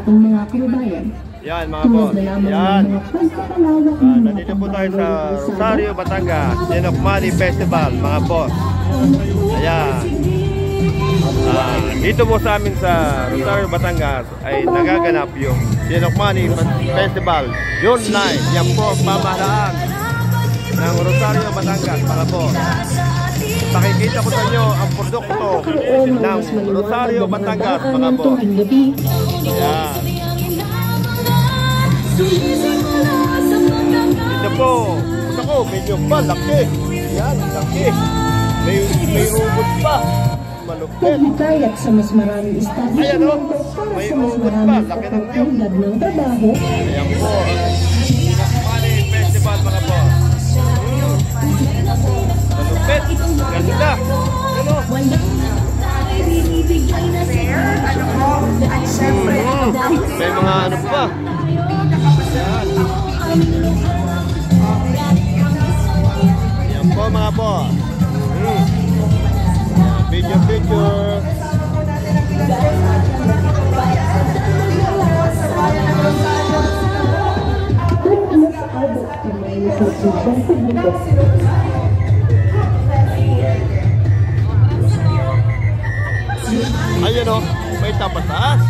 ating mga kababayan. Yan mga boss. Yan. Nandito po tayo sa Rosario, Batangas. Sinokmani Festival mga boss. Ayan. Dito po sa amin sa Rosario, Batangas ay nagaganap yung Sinokmani Festival June 9. Yan po ang pamahalaan ng Rosario, Batangas mga boss. Pakikita ko sa inyo ang produkto ng Rosario, Batangas mga boss. Ayan. Ito po. Ito ko, medyo malaki. Yan, laki. May ubod pa. Malupit. Pagkikayat sa mas maraming establishmento para sa mas maraming oportunidad ng trabaho. Ayan po. Sinokmani Festival mga po. Malupit. Ganda. May mga ano pa. Ayan. Ayan po mga po. Picture. Ayan o, may tapataas.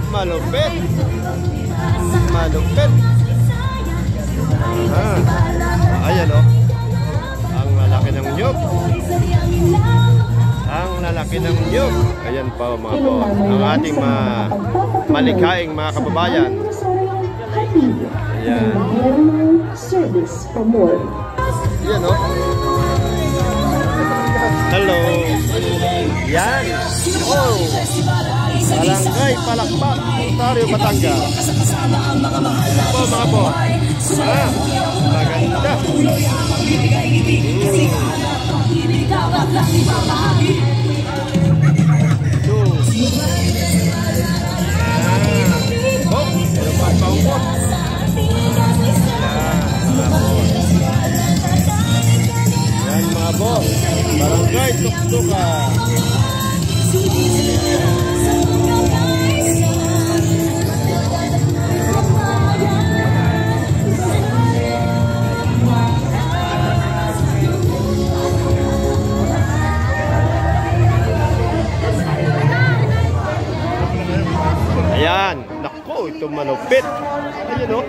Malupit. Malupit. Ayan o. Ang lalaki ng nyug. Ang lalaki ng nyug. Ayan pa mga po. Ang ating malikhaing mga kababayan. Ayan. Ayan o. Hello. Yan. Oh. Barangay Palakpak, Rosario, Batangas. Po mga po. Maganda. Yan mga boss. Barangay Tuktuka. Ayan, naku, ito manupit. Ayan o.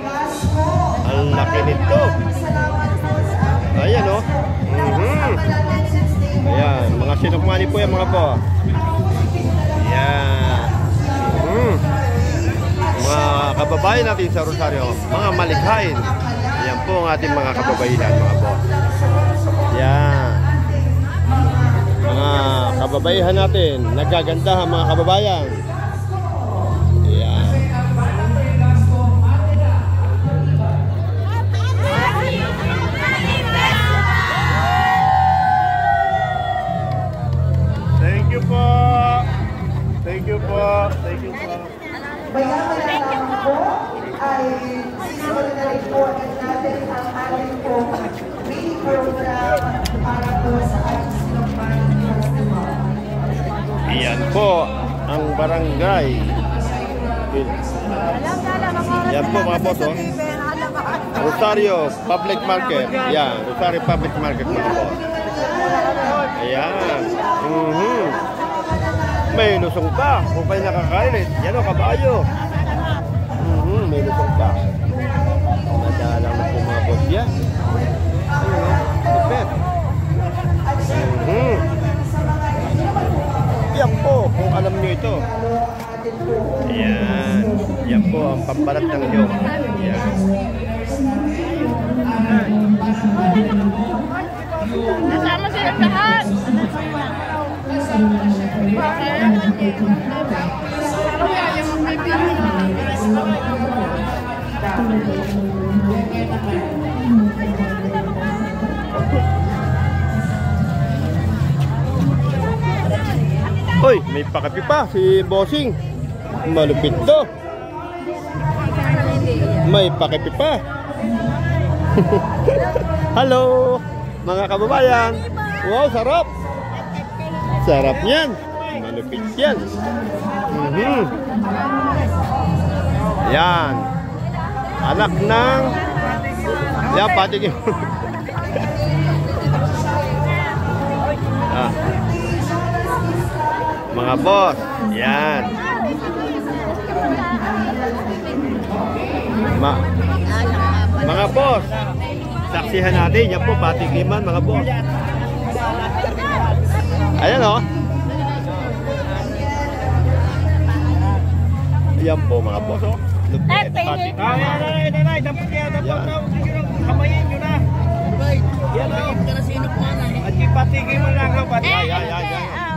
Ang laki nito. Ayan o. Ayan, mga sinokmani po yan mga po. Ayan. Mga kababayan natin sa Rosario, mga malikhain. Ayan po ang ating mga kababayan mga po. Ayan. Mga kababayan natin, nagagandahan mga kababayan. Thank you po. Mayaman po ay simulan po natin ang ating po mini program para po sa ating Sinokmani Festival. Iyan po ang barangay. Yan po mga boss. Rosario Public Market. Yan, Rosario Public Market mga boss. Ayan. May lusong pa. Kung kayo nakakain, yan o, kabayo. May lusong pa. Madalang na po mga boss yan. Ayun o, lupit. Yan po, kung alam nyo ito. Ayan. Yan po ang pambalat ng nyog. Ayan. Nasama silang lahat. Hoy, may pakapi pa si Bossing. Malupit to. May pakapi pa. Hello, mga kababayan. Wow, sarap. Sarap yan. Malupit yan. Yan. Anak ng... Yan, patigim. Ah. Mga boss. Yan. Mga boss. Saksihan natin. Yan po, patigiman mga boss. Ayan o. Yan po mga boss. Lupit. Patigiman. Nanay, dapat kaya dapat na kamayin nyo na. Yan o. At ipatigin mo lang ha.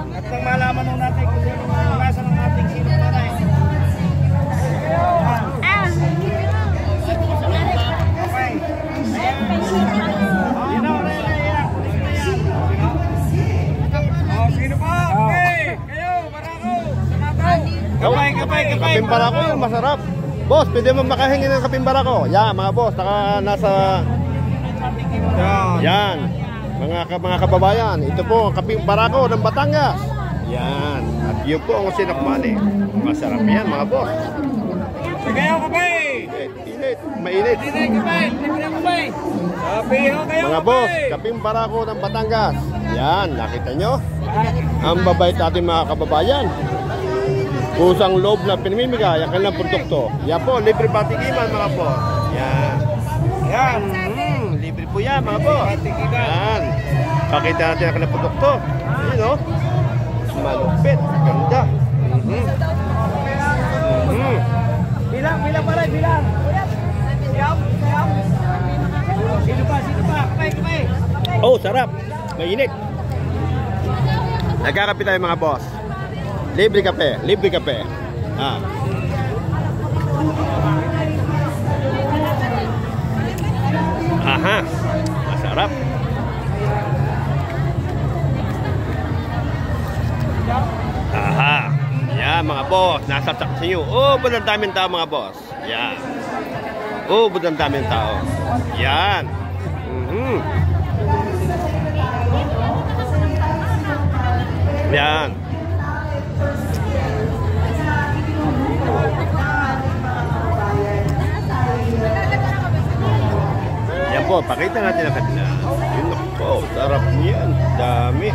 At nang malaman nung natin kung sino nasa ng ating sino nanay. Okay. Yan o, yan. Sino pa? Okay. Kayo, Barako. Kapay. Kapimbarako yung masarap. Boss, pwede mo makahingi ng kapimbarako. Yan mga boss, nasa... Yan. Mga kababayan, ito po ang kapimbarako ng Batangas. Yan. At yun po ang sinakmani. Masarap yan mga boss. Kayo, kapay. Init. Mainit. Kapay. Mga boss, kapimbarako ng Batangas. Yan, nakita nyo? Ang babait natin mga kababayan. Kusang loob na pinamimigay ang kanilang produkto. Yan po, libre patigiman mga boss. Yan. Yan. Libre po yan mga boss. Yan. Pakita natin ang kanilang produkto. Ayan o. Malupit. Ganda. Bilang pala, bilang. Sino pa? Kapay. Oh, sarap. Mainit. Nagkakape tayo mga boss. Libre kape. Ah. Aha. Masarap. Aha. Yan mga boss. Nasa saksi nyo. Oh, budang daming tao mga boss. Yan. Oh, budang daming tao. Yan. Yan. Yan po, pakita natin ang kanila. Yun po, sarap niyan. Dami.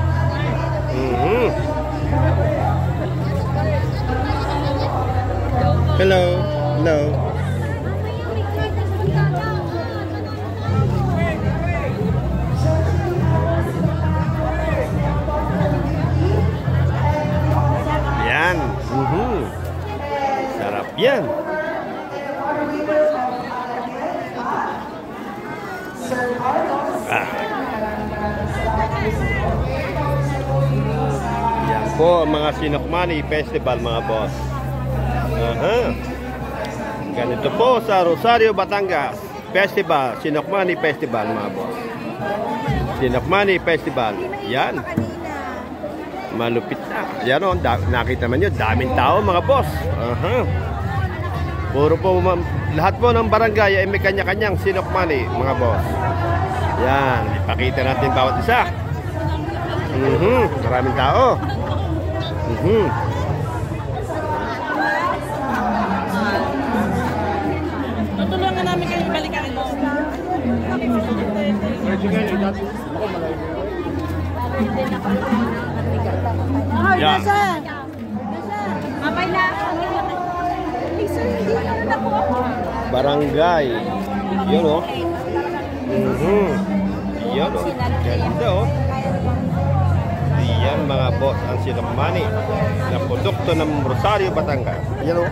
Hello. Yan. Sarap yan. Yan po mga Sinokmani Festival mga boss. Ganito po sa Rosario, Batangas Festival, Sinokmani Festival mga boss. Sinokmani Festival. Yan. Malupit na. Yan o, nakita man nyo, daming tao mga boss. Puro po, lahat po ng barangay ay may kanya-kanyang Sinokmani mga boss. Yan, ipakita natin bawat isa. Maraming tao. Tutulungan namin kayo balikan mo. Yan. Mapay na. Barangay. Yun o. Yan o. Ganda o. Yan mga boss ang Sinokmani na produkto ng Rosario, Batangas. Yan o.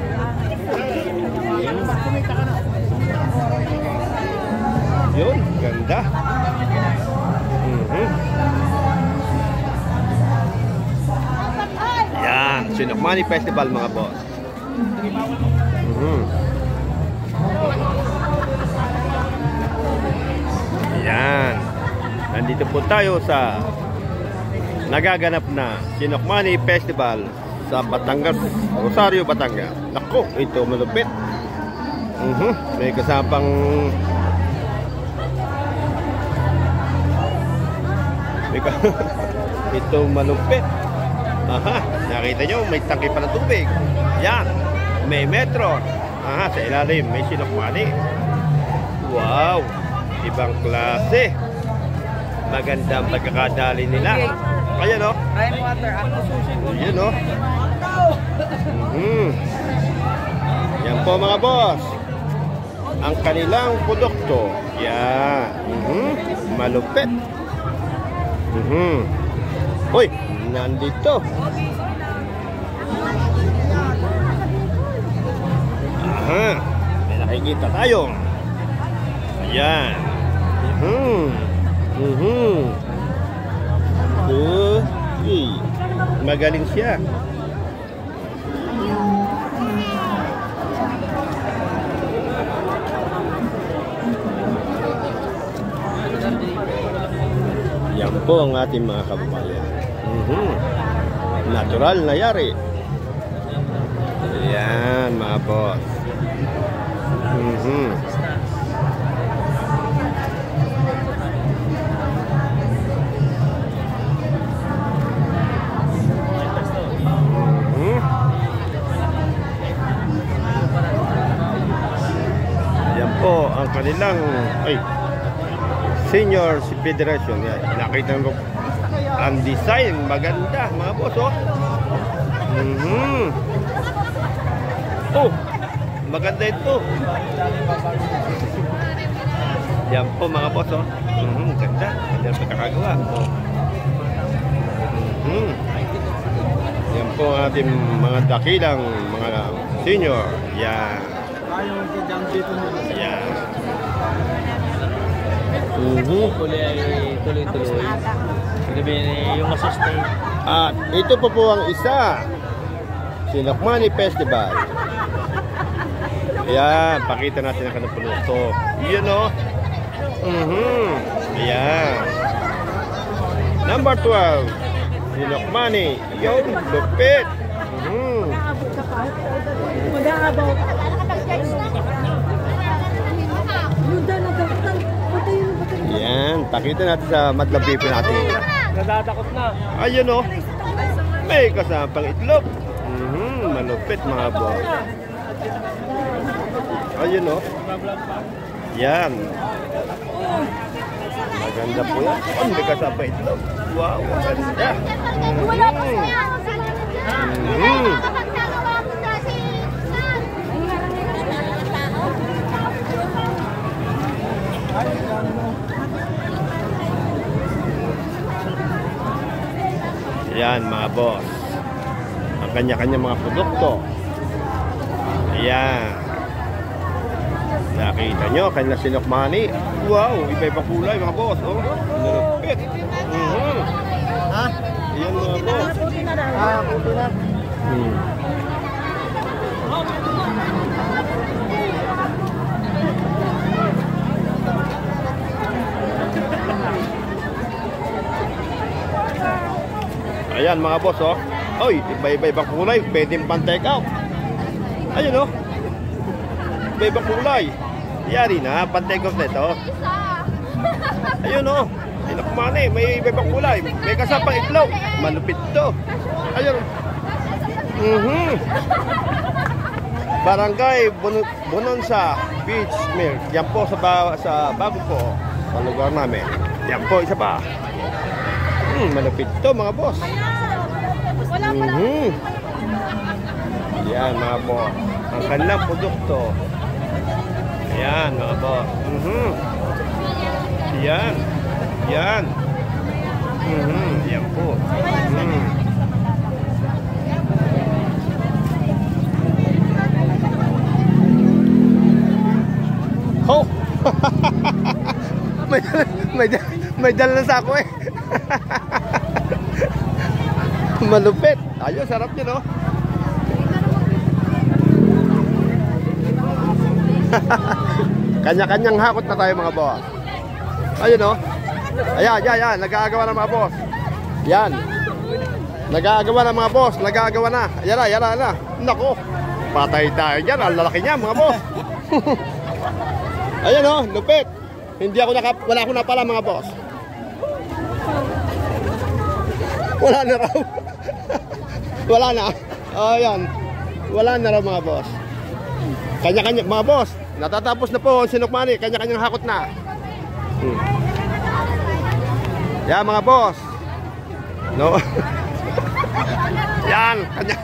Yun, ganda. Yan, Sinokmani Festival mga boss. Yan. Nandito po tayo sa nagaganap na Sinokmani Festival sa Batangas, Rosario, Batangas. Nako, ito malupit. May kasapang ito malupit. Aha, nakita nyo, may tangke pa ng tubig. Yan, may metro. Sa ilalim may sinokmani. Wow, ibang klase. Magandang pagkakadali nila. Ayan o. Ayan o. Yan po mga boss. Ang kanilang produkto. Yan. Malupit. Uy, nandito. May nakikita tayo. Ayan. Magaling siya. Yan po ang ating mga kababayan. Natural na yari. Yan mga boss. Yan po ang kanilang Senior Federation. Yan. Nakita mo ang design. Maganda mga boss. Oh, maganda ito. Yan po mga boss. Ganda. Ganda ang pagkakagawa. Yan po ang ating mga dakilang mga senior. Yan. Yan. Tuloy-tuloy. Yung masustain. At ito po ang isa. Sinokmani Festival. Ayan, pakita natin ang kanang produkto. Yun o. Ayan. Number 12. Sinokmani. Yung lupit. Ayan, pakita natin sa madlang pipi natin. Nadatakot na. Ayun o. May kasamang itlog. Malupit mga boss. Ayun o. Yan. Maganda po yan. May kasamang itlog. Wow, maganda. Yan mga boss. Ang kanya-kanya mga produkto. Ayan. Nakita nyo, kanila sinokmani. Wow, iba-ibang kulay mga boss. Nalupit. Ayan mga boss. Puti na. Ayan mga boss Oy, iba-ibang kulay. Pwedeng pan-take out. Ayun iba-ibang kulay. Yari na, pan-take out na ito. Ayun sinokmani, may iba-ibang kulay. May kasapang itlog. Malupit to. Ayun. Barangay Bononsa Beach Milk. Yan po sa bago po sa lugar namin. Yan po, isa pa. Malupit to mga boss. Yan mga boss. Ang kanilang produkto. Yan mga boss. Yan. Yan. Yan po. Oh! may dala na sa ako eh. Malupit. Ayun, sarap yun Kanya-kanyang hakot na tayo mga boss. Ayun Ayan, nag-aagawa na mga boss. Yan. Nag-aagawa na mga boss. Nag-aagawa na. Yan na. Nako. Patay tayo dyan. Ang lalaki niya mga boss. Ayun lupit. Wala ako na pala mga boss. Wala na raw. Wala na. Ayan. Wala na raw mga boss. Kanya-kanya, mga boss. Natatapos na po ang sinukmani. Kanya-kanyang hakot na. Yan, mga boss. No. Yan, kanya.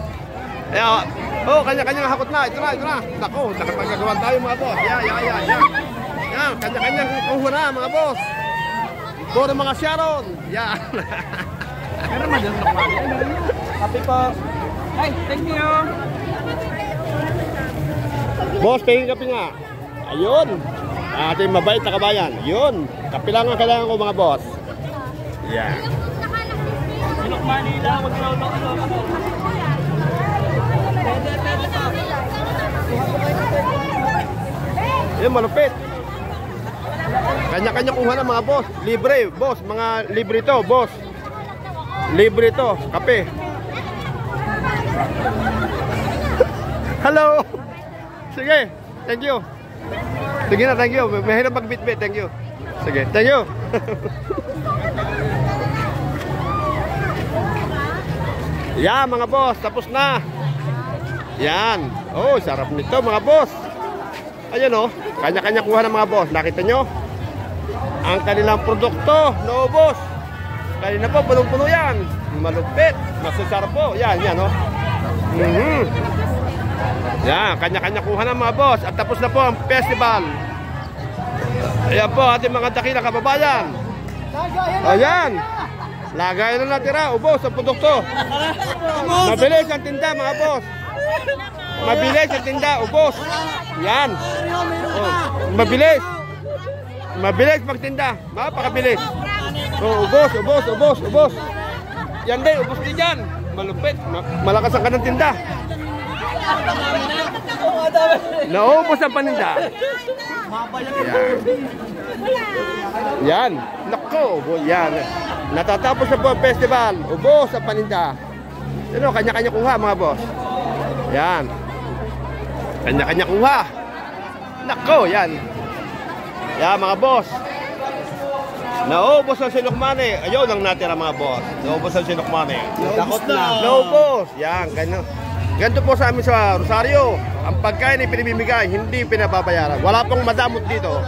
Ayan, oh, kanya-kanyang hakot na. Ito na. Naku, nakapagagawan tayo, mga boss. Yan. Yan, kanya-kanyang kuha na, mga boss. Puro mga Sharon. Yan. Pero madyan na pa. Happy po. Ay, thank you. Boss, pahingin kape nga. Ayun. Ating mabait na kabayan. Yun. Kape lang ang kailangan ko, mga boss. Yan. Sinukmani lang. Yan, malupit. Kanya-kanya kuha na, mga boss. Libre, boss. Mga libre to, boss. Libre to. Kape. Hello. Sige. Thank you. Sige na, thank you. Mahirap magbitbit. Thank you. Sige, thank you. Yan, mga boss. Tapos na. Yan. Oh, sarap nito, mga boss. Ayan o. Kanya-kanya kuha ng mga boss. Nakita nyo? Ang kanilang produkto. Naubos. Kanina po, punong-puno yan. Malupit. Masasarap po. Yan, o. Yan, kanya-kanya kuha ng mga boss. At tapos na po ang festival. Ayan po, ating mga dakilang kababayan. Ayan. Lagay na natira. Ubos ang produkto. Mabilis ang tinda, mga boss. Mabilis ang tinda. Ubos. Yan. Oh, mabilis. Mabilis magtinda. Mapakabilis. Oh, ubos. Yan din, ubos din yan. Malupit. Malakas ang kanang tinda. Naubos ang paninda. Yan. Nako, yan. Natatapos na po ang festival. Ubos ang paninda. Ano, kanya-kanya kuha, mga boss. Yan. Kanya-kanya kuha. Nako, yan. Yan, mga boss. Naubos ang sinukmani. Ayun ang natira, mga boss. Naubos ang sinukmani. Takot na. Naubos. Yan, ganyan. Ganito po sa amin sa Rosario. Ang pagkain ay pinimimigay, hindi pinababayaran. Wala pong madamot dito.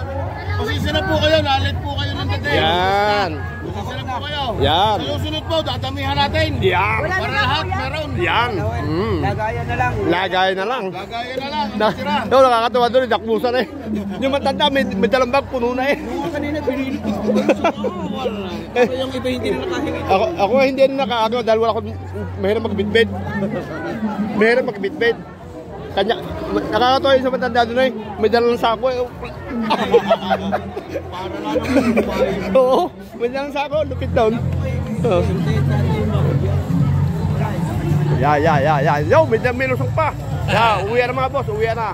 Pasisi na po kayo. Nalit po kayo ng dating. Yan. Pasisi na po kayo. Yan. Sa susunod po, dadamihan natin. Yan. Para lahat meron. Yan. Lagayan na lang. Lagay na lang. Lagayan na lang. Ang tira. No, nakakatawa doon, dakbusan eh. Yung matanda, may dalang bag, puno na eh. Kanina binili ko. Yung iba hindi na nakahingi. Ako hindi na nakaagaw dahil wala akong mahirap magbitbit. Mahirap magbitbit. Kanya, nakakatawa yung sa matanda doon eh. May dalang sako eh. Para lang naman. Oo, may dalang sako, lupit doon. Ya. Yo, may lusong pa. Ya, uwi na, mga boss, uwi na.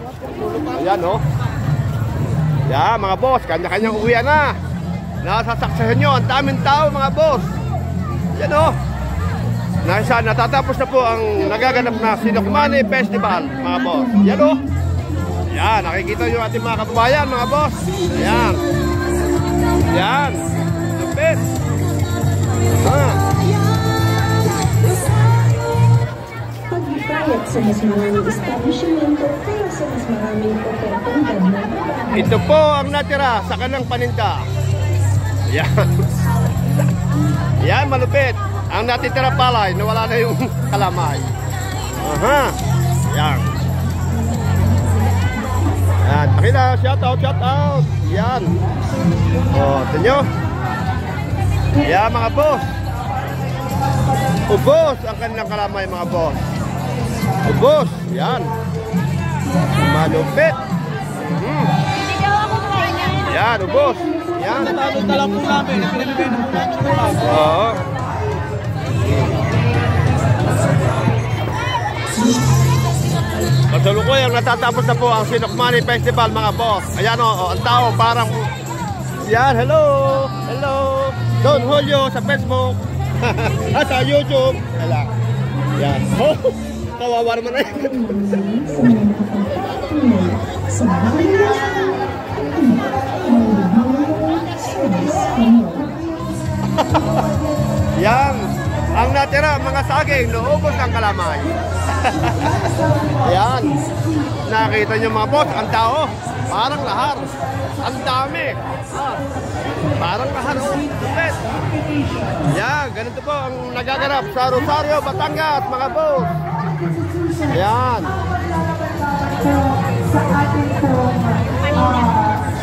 Ayan, oh. Ya, mga boss, kanya-kanyang uwi na. Nasasaksahan nyo, ang daming tao, mga boss. Yan, oh. Natatapos na po ang nagaganap na Sinukmani Festival, mga boss. Yan, oh. Yan, nakikita nyo ating mga kababayan, mga boss. Ayan. Yan. Lupit. Pagkikayat sa mas maraming establishmento para sa mas maraming oportunidad na trabaho. Ito po ang natira sa kanilang paninda. Yan. Yan, malupit. Ang natitira palay, nawala na yung kalamay. Aha. Yan. Yan. Pakita, shout out. Yan. O, ito nyo. Yan, mga boss. Ubos ang kanilang kalamay, mga boss. Ubos. Yan. Malupit. Yan, ubos. Yan. Natalon na lang po namin. Pinibigay na po namin po lang. Oo. Kasalukuyang natatapos na po ang Sinukmani Festival, mga boss. Ayan o, ang tao parang... Yan, hello. Don Julio sa Facebook. Sa YouTube. Yan. Oh, kawawa naman na yun. Yan. Ang natira, mga saging, naubos ang kalamay. Yan. nakita nyo mga boss, ang tao, parang lahar. Ang dami. Parang lahar. Yan, ganito po ang nagaganap sa Rosario, Batangas, mga boss. Yan. Sa ating pong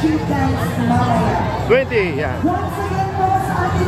street dance mamaya. 20, yan. Once again po sa ating